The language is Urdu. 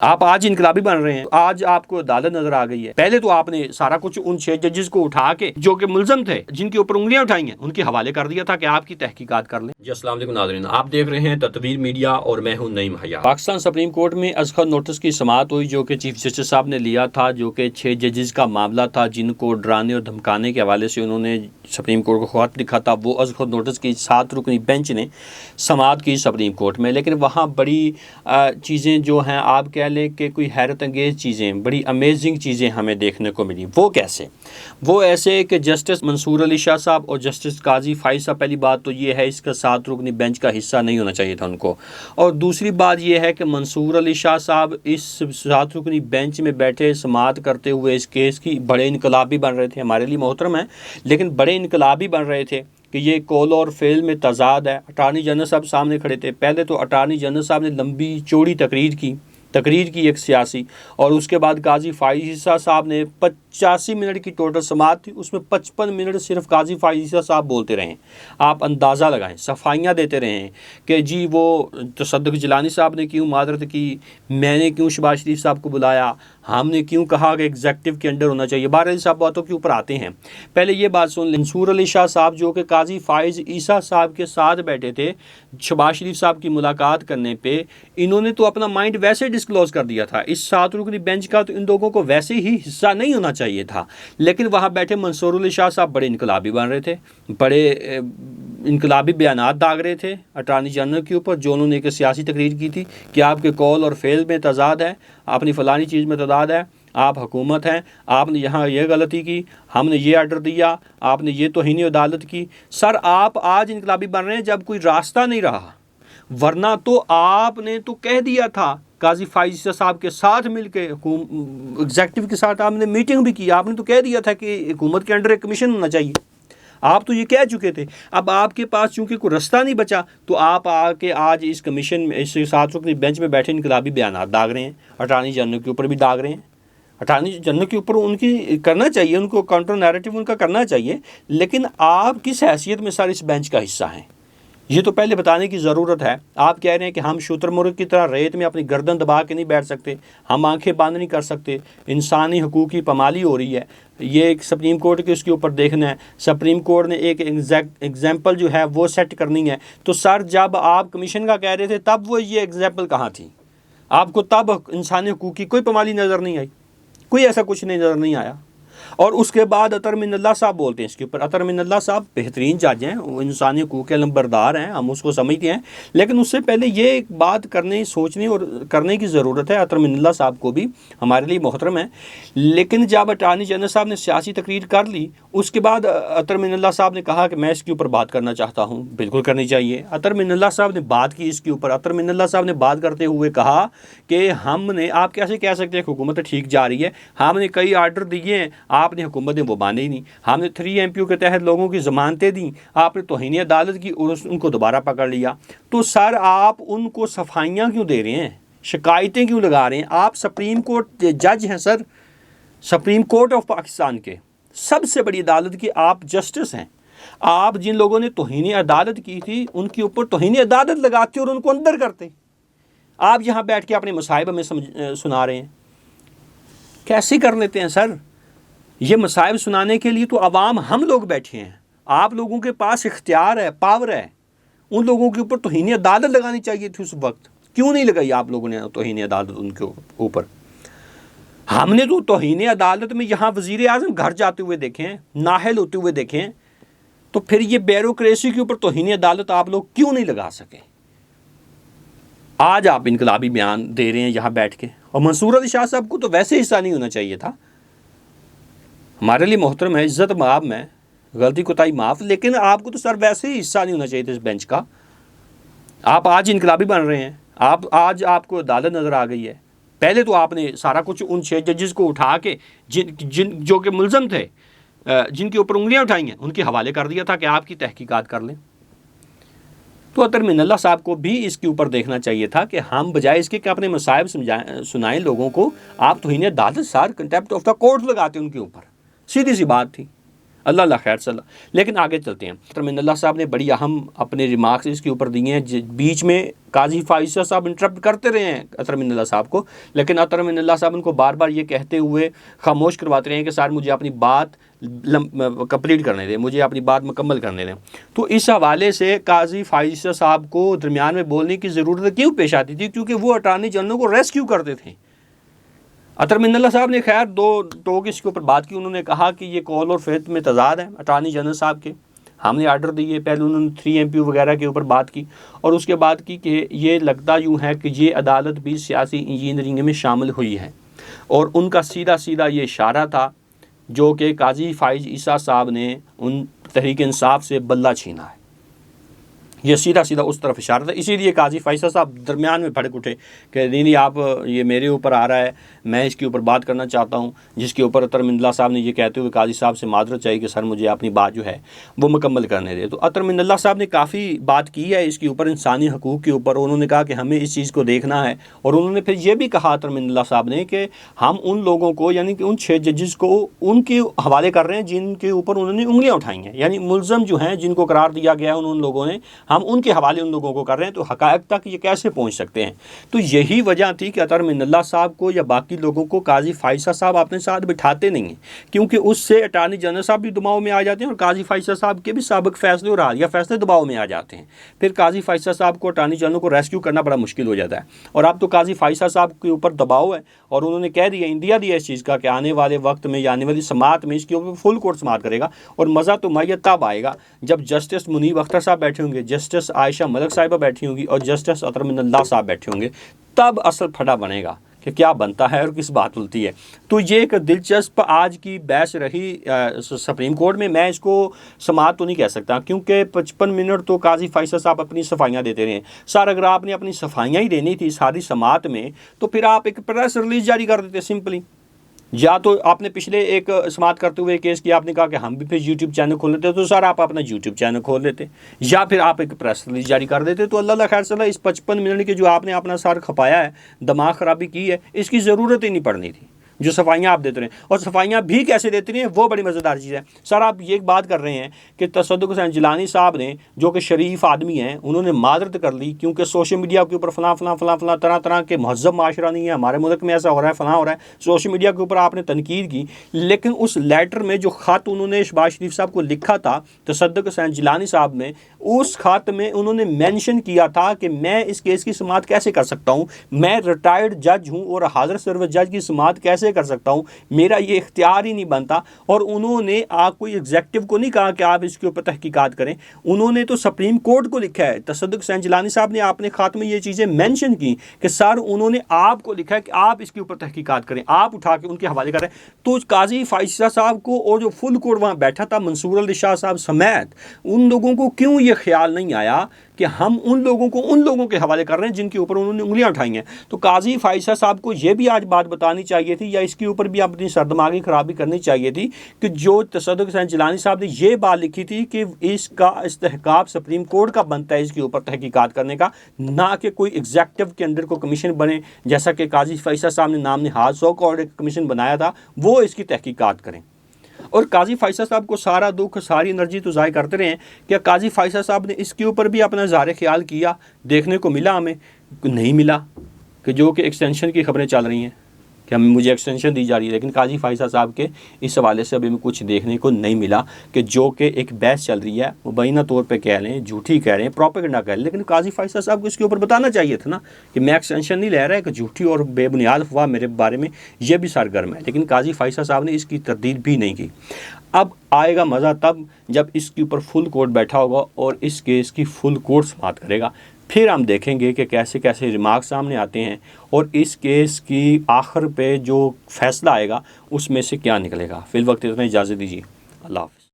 آپ آج انقلابی بن رہے ہیں، آج آپ کو عدالت نظر آ گئی ہے۔ پہلے تو آپ نے سارا کچھ ان 6 ججز کو اٹھا کے جو کہ ملزم تھے، جن کے اوپر انگلیاں اٹھائی ہیں، ان کے حوالے کر دیا تھا کہ آپ کی تحقیقات کر لیں۔ جی السلام علیکم ناظرین، آپ دیکھ رہے ہیں تطویر میڈیا اور میں ہوں نعیم حیات۔ پاکستان سپریم کورٹ میں ازخر نوٹس کی سماعت ہوئی جو کہ چیف جسٹس صاحب نے لیا تھا، جو کہ 6 ججز کا معاملہ تھا جن کو ڈرانے اور دھمکانے کے حوالے سے انہوں نے سپریم کورٹ کو خط لکھا تھا۔ وہ ازخر نوٹس کی 7 رکنی بینچ نے سماعت کی سپریم کورٹ میں، لیکن وہاں بڑی چیزیں جو ہیں آپ کہہ لیں کہ کوئی حیرت انگیز چیزیں، بڑی امیزنگ چیزیں ہمیں دیکھنے کو ملی۔ وہ کیسے؟ وہ ایسے کہ جسٹس منصور علی شاہ صاحب اور جسٹس قاضی فائز صاحب، پہلی بات تو یہ ہے اس کا 7 رکنی بینچ کا حصہ نہیں ہونا چاہیے تھا ان کو، اور دوسری بات یہ ہے کہ منصور علی شاہ صاحب اس 7 رکنی بینچ میں بیٹھے سماعت کرتے ہوئے اس کیس کی بڑے انقلابی بن رہے تھے، ہمارے لیے محترم ہیں لیکن بڑے انقلابی بن رہے تھے کہ یہ قول اور فعل میں تضاد ہے۔ اٹارنی جنرل صاحب سامنے کھڑے تھے، پہلے تو اٹارنی جنرل صاحب نے لمبی چوڑی تقریر کی ایک سیاسی، اور اس کے بعد قاضی فائز صاحب نے 85 منٹ کی ٹوٹل سماعت تھی، اس میں 55 منٹ صرف قاضی فائز صاحب بولتے رہے۔ آپ اندازہ لگائیں، صفائیاں دیتے رہے ہیں کہ جی وہ تصدق جیلانی صاحب نے کیوں معذرت کی، میں نے کیوں شہباز شریف صاحب کو بلایا، ہم نے کیوں کہا کہ ایگزیکٹو کے انڈر ہونا چاہیے۔ بہرحال صاحب باتوں کے اوپر آتے ہیں، پہلے یہ بات سن لیں۔ منصور علی شاہ صاحب جو کہ قاضی فائز عیسیٰ صاحب کے ساتھ بیٹھے تھے شہباز شریف صاحب کی ملاقات کرنے پہ، انہوں نے تو اپنا مائنڈ ویسے ڈسکلوز کر دیا تھا، اس 7 رکنی بینچ کا تو ان لوگوں کو ویسے ہی حصہ نہیں ہونا چاہیے تھا، لیکن وہاں بیٹھے منصور علی شاہ صاحب بڑے انقلابی بن رہے تھے، بڑے انقلابی بیانات داغ رہے تھے اٹارنی جنرل کے اوپر، جو انہوں نے ایک سیاسی تقریر کی تھی کہ آپ کے قول اور فعل میں تضاد ہے، اپنی فلانی چیز میں تضاد ہے، آپ حکومت ہیں، آپ نے یہاں یہ غلطی کی، ہم نے یہ آرڈر دیا، آپ نے یہ توہین عدالت کی۔ سر آپ آج انقلابی بن رہے ہیں جب کوئی راستہ نہیں رہا، ورنہ تو آپ نے تو کہہ دیا تھا قاضی فائز صاحب کے ساتھ مل کے ایگزیکٹو کے ساتھ آپ نے میٹنگ بھی کی، آپ نے تو کہہ دیا تھا کہ حکومت کے انڈر ایک کمیشن ہونا چاہیے، آپ تو یہ کہہ چکے تھے۔ اب آپ کے پاس چونکہ کوئی راستہ نہیں بچا تو آپ آ کے آج اس کمیشن میں، اس 7 رکنی بینچ میں بیٹھے انقلابی بیانات داغ رہے ہیں، اٹارنی جنرل کے اوپر بھی داغ رہے ہیں۔ اٹارنی جنرل کے اوپر ان کی کرنا چاہیے، ان کو کاؤنٹر نیریٹو ان کا کرنا چاہیے، لیکن آپ کس حیثیت میں سر اس بینچ کا حصہ ہیں، یہ تو پہلے بتانے کی ضرورت ہے۔ آپ کہہ رہے ہیں کہ ہم شتر مرغ کی طرح ریت میں اپنی گردن دبا کے نہیں بیٹھ سکتے، ہم آنکھیں بند نہیں کر سکتے، انسانی حقوق کی پامالی ہو رہی ہے، یہ ایک سپریم کورٹ کے اس کے اوپر دیکھنا ہے، سپریم کورٹ نے ایک ایگزامپل جو ہے وہ سیٹ کرنی ہے۔ تو سر جب آپ کمیشن کا کہہ رہے تھے تب وہ یہ ایگزامپل کہاں تھی؟ آپ کو تب انسانی حقوق کی کوئی پامالی نظر نہیں آئی، کوئی ایسا کچھ نظر نہیں آیا۔ اور اس کے بعد عطر من اللہ صاحب بولتے ہیں اس کے اوپر۔ عطر من اللہ صاحب بہترین جج ہیں، وہ انسانی حقوق کے علمبردار ہیں، ہم اس کو سمجھتے ہیں، لیکن اس سے پہلے یہ ایک بات کرنے، سوچنے اور کرنے کی ضرورت ہے۔ عطر من اللہ صاحب کو بھی ہمارے لیے محترم ہیں، لیکن جب اٹارنی جنرل صاحب نے سیاسی تقریر کر لی، اس کے بعد عطر من اللہ صاحب نے کہا کہ میں اس کے اوپر بات کرنا چاہتا ہوں، بالکل کرنی چاہیے۔ عطر من اللہ صاحب نے بات کی اس کے اوپر۔ عطر من اللہ صاحب نے بات کرتے ہوئے کہا کہ ہم نے، آپ کیسے کہہ سکتے ہیں کہ حکومت ٹھیک جا رہی ہے، ہم نے کئی آرڈر دیے ہیں، آپ نے حکومت نے وہ مانے ہی نہیں، ہم نے 3 MPO کے تحت لوگوں کی ضمانتیں دیں، آپ نے توہین عدالت کی اور ان کو دوبارہ پکڑ لیا۔ تو سر آپ ان کو صفائیاں کیوں دے رہے ہیں، شکایتیں کیوں لگا رہے ہیں؟ آپ سپریم کورٹ جج ہیں سر، سپریم کورٹ آف پاکستان کے سب سے بڑی عدالت کے آپ جسٹس ہیں۔ آپ جن لوگوں نے توہین عدالت کی تھی ان کے اوپر توہین عدالت لگاتے اور ان کو اندر کرتے، آپ یہاں بیٹھ کے اپنے مصائب ہمیں سنا رہے ہیں۔ کیسے کر لیتے ہیں سر؟ یہ مصائب سنانے کے لیے تو عوام ہم لوگ بیٹھے ہیں، آپ لوگوں کے پاس اختیار ہے، پاور ہے، ان لوگوں کے اوپر توہین عدالت لگانی چاہیے تھی اس وقت، کیوں نہیں لگائی آپ لوگوں نے توہین عدالت ان کے اوپر؟ ہم نے تو توہین عدالت میں یہاں وزیر اعظم گھر جاتے ہوئے دیکھیں، نااہل ہوتے ہوئے دیکھیں، تو پھر یہ بیوروکریسی کے اوپر توہین عدالت آپ لوگ کیوں نہیں لگا سکے؟ آج آپ انقلابی بیان دے رہے ہیں یہاں بیٹھ کے، اور منصور علی شاہ صاحب کو تو ویسے حصہ نہیں ہونا چاہیے تھا۔ ہمارے لیے محترم ہے، عزت معاب میں، غلطی کوتاہی معاف، لیکن آپ کو تو سر ویسے ہی حصہ نہیں ہونا چاہیے تھا اس بینچ کا۔ آپ آج انقلابی بن رہے ہیں، آج آپ کو عدالت نظر آ گئی ہے، پہلے تو آپ نے سارا کچھ ان 6 ججز کو اٹھا کے جو کہ ملزم تھے، جن کے اوپر انگلیاں اٹھائی ہیں، ان کے حوالے کر دیا تھا کہ آپ کی تحقیقات کر لیں۔ تو عطر من اللہ صاحب کو بھی اس کے اوپر دیکھنا چاہیے تھا کہ ہم بجائے اس کے کہ اپنے مصائب سنائیں لوگوں کو، آپ توہین عدالت سر کنٹیمپٹ آف دا کورٹ لگاتے ان کے اوپر، سیدھی سی بات تھی۔ اللہ اللہ خیر صلی اللہ۔ لیکن آگے چلتے ہیں، اطہر من اللہ صاحب نے بڑی اہم اپنے ریمارکس اس کے اوپر دیے ہیں، بیچ میں قاضی فائز صاحب انٹرپٹ کرتے رہے ہیں اطہر من اللہ صاحب کو، لیکن اطہر من اللہ صاحب ان کو بار بار یہ کہتے ہوئے خاموش کرواتے رہے ہیں کہ سر مجھے اپنی بات کمپلیٹ کرنے دیں، مجھے اپنی بات مکمل کرنے دیں۔ تو اس حوالے سے قاضی فائز صاحب کو درمیان میں بولنے کی ضرورت کیوں پیش آتی تھی؟ کیونکہ وہ اٹارنی جنرل کو ریسکیو کرتے تھے۔ اطہر من اللہ صاحب نے خیر دو ٹوک اس کے اوپر بات کی، انہوں نے کہا کہ یہ قول اور فعل میں تضاد ہے اٹارنی جنرل صاحب کے، ہم نے آرڈر دیے، پہلے انہوں نے 3 MP وغیرہ کے اوپر بات کی، اور اس کے بعد کی کہ یہ لگتا یوں ہے کہ یہ عدالت بھی سیاسی انجینئرنگ میں شامل ہوئی ہے، اور ان کا سیدھا سیدھا یہ اشارہ تھا جو کہ قاضی فائز عیسیٰ صاحب نے ان تحریک انصاف سے بدلہ چھینا ہے، یہ سیدھا سیدھا اس طرف اشارہ تھا۔ اسی لیے قاضی فیصل صاحب درمیان میں بھڑک اٹھے کہ نہیں آپ یہ میرے اوپر آ رہا ہے، میں اس کے اوپر بات کرنا چاہتا ہوں، جس کے اوپر اطہر من اللہ صاحب نے یہ کہتے ہوئے قاضی صاحب سے معذرت چاہیے کہ سر مجھے اپنی بات جو ہے وہ مکمل کرنے دے۔ تو اطہر من اللہ صاحب نے کافی بات کی ہے اس کے اوپر، انسانی حقوق کے اوپر، انہوں نے کہا کہ ہمیں اس چیز کو دیکھنا ہے، اور انہوں نے پھر یہ بھی کہا اطہر من اللہ صاحب نے کہ ہم ان لوگوں کو یعنی کہ ان 6 ججز کو ان کے حوالے کر رہے ہیں جن کے اوپر انہوں نے انگلیاں اٹھائی ہیں، یعنی ملزم جو ہیں جن کو قرار دیا گیا ہے ان لوگوں نے، ہم ان کے حوالے ان لوگوں کو کر رہے ہیں، تو حقائق تک یہ کیسے پہنچ سکتے ہیں؟ تو یہی وجہ تھی کہ اطہر من اللہ صاحب کو یا باقی لوگوں کو قاضی فائصہ صاحب اپنے ساتھ بٹھاتے نہیں ہیں، کیونکہ اس سے اٹارنی جنرل صاحب بھی دباؤ میں آ جاتے ہیں اور قاضی فائصہ صاحب کے بھی سابق فیصلے اور حالیہ فیصلے دباؤ میں آ جاتے ہیں، پھر قاضی فائصہ صاحب کو اٹارنی جنرل کو ریسکیو کرنا بڑا مشکل ہو جاتا ہے۔ اور اب تو قاضی فائصہ صاحب کے اوپر دباؤ ہے، اور انہوں نے کہہ دیا، اندیا دیا اس چیز کا کہ آنے والے وقت میں یا آنے والی سماعت میں اس کے اوپر فل کورٹ سماعت کرے گا، اور مزہ تو میت تب آئے گا جب جسٹس منیب اختر صاحب بیٹھے ہوں گے، جسٹس عائشہ ملک صاحبہ بیٹھی ہوں گی، اور جسٹس اطہر من اللہ صاحب بیٹھے ہوں گے، تب اصل پھٹا بنے گا کہ کیا بنتا ہے اور کس بات التی ہے۔ تو یہ ایک دلچسپ آج کی بحث رہی سپریم کورٹ میں اس کو سماعت تو نہیں کہہ سکتا، کیونکہ 55 منٹ تو قاضی فیصل صاحب اپنی صفائیاں دیتے رہے ہیں۔ سر اگر آپ نے اپنی صفائیاں ہی دینی تھی ساری سماعت میں، تو پھر آپ ایک پریس ریلیز جاری کر دیتے سمپلی، یا تو آپ نے پچھلے ایک سماعت کرتے ہوئے کیس کیا، آپ نے کہا کہ ہم بھی پھر یوٹیوب چینل کھول لیتے، تو سر آپ اپنا یوٹیوب چینل کھول لیتے، یا پھر آپ ایک پریس ریلیز جاری کر دیتے۔ تو اللہ خیر صلی اللہ، اس 55 منٹ کے جو آپ نے اپنا سر کھپایا ہے، دماغ خرابی کی ہے، اس کی ضرورت ہی نہیں پڑنی تھی، جو صفائیاں آپ دیتے رہے، اور صفائیاں بھی کیسے دیتے رہے ہیں وہ بڑی مزیدار چیز ہے۔ سر آپ یہ بات کر رہے ہیں کہ تصدق حسین جیلانی صاحب نے، جو کہ شریف آدمی ہیں، انہوں نے معذرت کر لی کیونکہ سوشل میڈیا کے اوپر فلاں طرح کے مہذب معاشرہ نہیں ہے، ہمارے ملک میں ایسا ہو رہا ہے، فلاں ہو رہا ہے، سوشل میڈیا کے اوپر آپ نے تنقید کی، لیکن اس لیٹر میں جو خط انہوں نے شہباز شریف صاحب کو لکھا تھا تصدق حسین جیلانی صاحب نے، اس خط میں انہوں نے مینشن کیا تھا کہ میں اس کیس کی سماعت کیسے کر سکتا ہوں، میں ریٹائرڈ جج ہوں اور حاضر سروس جج کی سماعت کیسے کر سکتا ہوں، میرا یہ اختیار ہی نہیں بنتا۔ اور انہوں نے آپ کوئی ایگزیکٹو کو نہیں کہا کہ آپ اس کے اوپر تحقیقات کریں، انہوں نے تو سپریم کورٹ کو لکھا ہے۔ تصدق حسین جیلانی صاحب نے اپنے خط میں یہ چیزیں مینشن کی کہ سر انہوں نے آپ کو لکھا ہے کہ آپ اس کے اوپر تحقیقات کریں، آپ اٹھا کے ان کے حوالے کریں۔ تو قاضی فائصہ صاحب کو اور جو فل کورٹ وہاں بیٹھا تھا منصور علی شاہ صاحب سمیت، ان لوگوں کو کیوں یہ خیال نہیں آیا کہ ہم ان لوگوں کے حوالے کر رہے ہیں جن کے اوپر انہوں نے انگلیاں اٹھائی ہیں؟ تو قاضی فائصہ صاحب کو یہ بھی آج بات بتانی چاہیے تھی، یا اس کے اوپر بھی اپنی سردماغی خرابی کرنی چاہیے تھی، کہ جو تصدق حسین جیلانی صاحب نے یہ بات لکھی تھی کہ اس کا استحقاق سپریم کورٹ کا بنتا ہے اس کے اوپر تحقیقات کرنے کا، نہ کہ کوئی ایگزیکٹو کے اندر کو کمیشن بنے، جیسا کہ قاضی فائصہ صاحب نے نام نہاد سو کورٹ ایک کمیشن بنایا تھا، وہ اس کی تحقیقات کریں۔ اور قاضی فائصہ صاحب کو سارا دکھ ساری انرجی تو ضائع کرتے رہے ہیں کہ قاضی فائصہ صاحب نے اس کے اوپر بھی اپنا اظہار خیال کیا، دیکھنے کو ملا، ہمیں نہیں ملا، کہ جو کہ ایکسٹینشن کی خبریں چل رہی ہیں کہ مجھے ایکسٹینشن دی جا رہی ہے، لیکن قاضی فائصہ صاحب کے اس حوالے سے ابھی میں کچھ دیکھنے کو نہیں ملا، کہ جو کہ ایک بحث چل رہی ہے، مبینہ طور پہ کہہ لیں، جھوٹی کہہ رہے ہیں، پروپیگنڈا کہہ لیں، لیکن قاضی فائصہ صاحب کو اس کے اوپر بتانا چاہیے تھا نا کہ میں ایکسٹینشن نہیں لے رہا ہے، کہ جھوٹی اور بے بنیاد افواہ میرے بارے میں یہ بھی سرگرم ہے، لیکن قاضی فائصہ صاحب نے اس کی تردید بھی نہیں کی۔ اب آئے گا مزہ تب جب اس کے اوپر فل کورٹ بیٹھا ہوگا اور اس کیس کی فل کورٹ سماعت کرے گا، پھر ہم دیکھیں گے کہ کیسے کیسے ریمارک سامنے آتے ہیں، اور اس کیس کی آخر پہ جو فیصلہ آئے گا اس میں سے کیا نکلے گا۔ فی الوقت اتنا اجازت دیجیے، اللہ حافظ۔